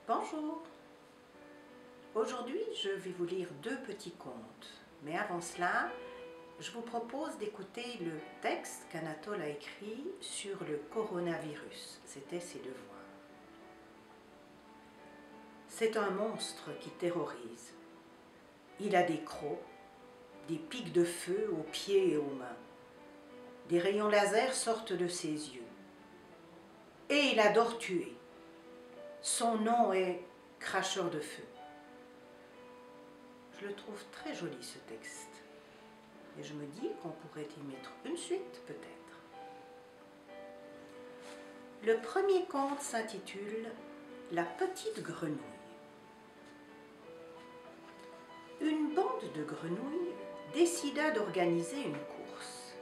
Bonjour. Aujourd'hui, je vais vous lire deux petits contes. Mais avant cela, je vous propose d'écouter le texte qu'Anatole a écrit sur le coronavirus. C'était ses devoirs. C'est un monstre qui terrorise. Il a des crocs, des pics de feu aux pieds et aux mains. Des rayons laser sortent de ses yeux. Et il adore tuer. Son nom est Cracheur de feu. Je le trouve très joli ce texte. Et je me dis qu'on pourrait y mettre une suite peut-être. Le premier conte s'intitule La petite grenouille. Une bande de grenouilles décida d'organiser une course.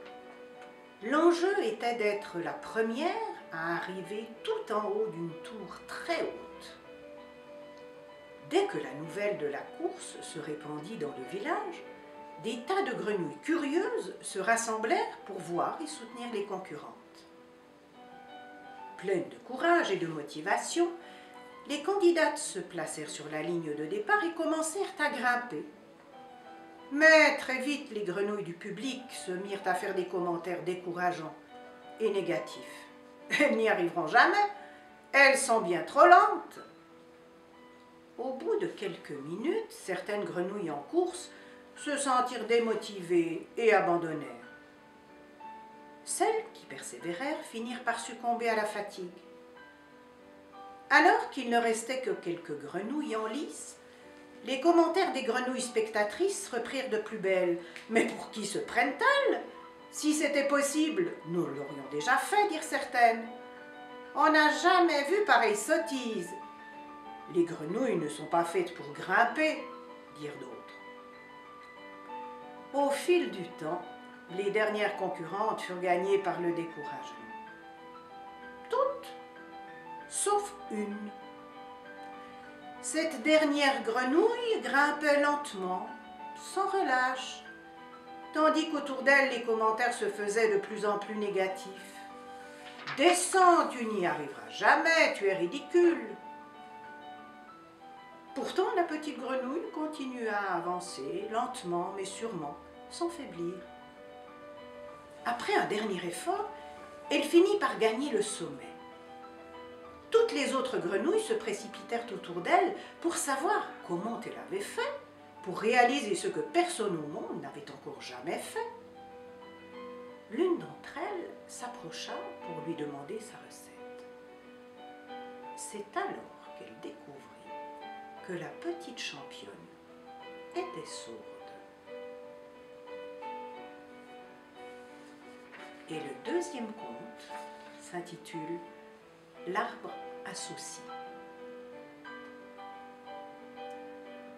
L'enjeu était d'être la première à arriver tout en haut d'une tour très haute. Dès que la nouvelle de la course se répandit dans le village, des tas de grenouilles curieuses se rassemblèrent pour voir et soutenir les concurrentes. Pleines de courage et de motivation, les candidates se placèrent sur la ligne de départ et commencèrent à grimper. Mais très vite, les grenouilles du public se mirent à faire des commentaires décourageants et négatifs. Elles n'y arriveront jamais, elles sont bien trop lentes. Au bout de quelques minutes, certaines grenouilles en course se sentirent démotivées et abandonnèrent. Celles qui persévérèrent finirent par succomber à la fatigue. Alors qu'il ne restait que quelques grenouilles en lice, les commentaires des grenouilles spectatrices reprirent de plus belle. « Mais pour qui se prennent-elles? Si c'était possible, nous l'aurions déjà fait, dirent certaines. On n'a jamais vu pareille sottise. Les grenouilles ne sont pas faites pour grimper, dirent d'autres. Au fil du temps, les dernières concurrentes furent gagnées par le découragement. Toutes, sauf une. Cette dernière grenouille grimpait lentement, sans relâche, tandis qu'autour d'elle, les commentaires se faisaient de plus en plus négatifs. « Descends, tu n'y arriveras jamais, tu es ridicule !» Pourtant, la petite grenouille continua à avancer, lentement mais sûrement, sans faiblir. Après un dernier effort, elle finit par gagner le sommet. Toutes les autres grenouilles se précipitèrent autour d'elle pour savoir comment elle avait fait, pour réaliser ce que personne au monde n'avait encore jamais fait. L'une d'entre elles s'approcha pour lui demander sa recette. C'est alors qu'elle découvrit que la petite championne était sourde. Et le deuxième conte s'intitule L'arbre à soucis.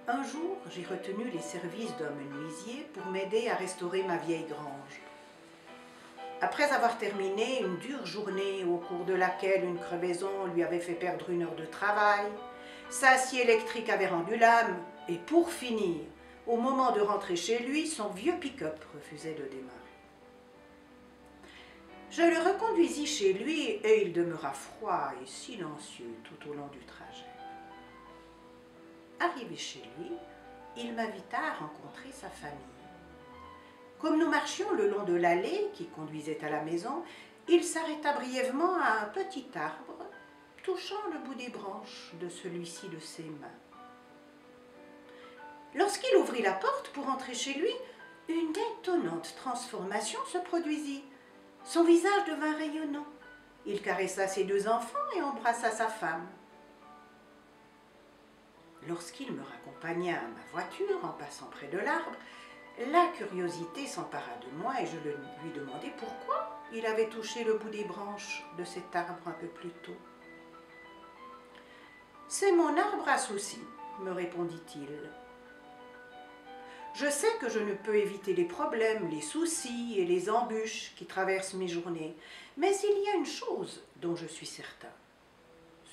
Un jour, j'ai retenu les services d'un menuisier pour m'aider à restaurer ma vieille grange. Après avoir terminé une dure journée au cours de laquelle une crevaison lui avait fait perdre 1 heure de travail, sa scie électrique avait rendu l'âme, et pour finir, au moment de rentrer chez lui, son vieux pick-up refusait de démarrer. Je le reconduisis chez lui et il demeura froid et silencieux tout au long du trajet. Arrivé chez lui, il m'invita à rencontrer sa famille. Comme nous marchions le long de l'allée qui conduisait à la maison, il s'arrêta brièvement à un petit arbre, touchant le bout des branches de celui-ci de ses mains. Lorsqu'il ouvrit la porte pour entrer chez lui, une étonnante transformation se produisit. Son visage devint rayonnant. Il caressa ses 2 enfants et embrassa sa femme. Lorsqu'il me raccompagna à ma voiture en passant près de l'arbre, la curiosité s'empara de moi et je lui demandai pourquoi il avait touché le bout des branches de cet arbre un peu plus tôt. « C'est mon arbre à soucis, » me répondit-il. Je sais que je ne peux éviter les problèmes, les soucis et les embûches qui traversent mes journées, mais il y a une chose dont je suis certain.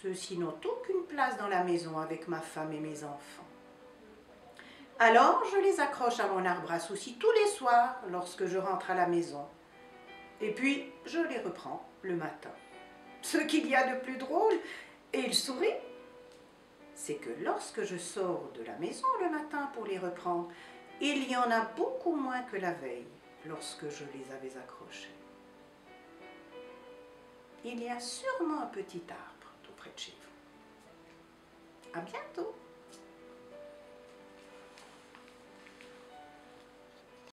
Ceux-ci n'ont aucune place dans la maison avec ma femme et mes enfants. Alors je les accroche à mon arbre à soucis tous les soirs lorsque je rentre à la maison. Et puis je les reprends le matin. Ce qu'il y a de plus drôle, et il sourit. c'est que lorsque je sors de la maison le matin pour les reprendre, il y en a beaucoup moins que la veille lorsque je les avais accrochés. Il y a sûrement un petit arbre tout près de chez vous. À bientôt!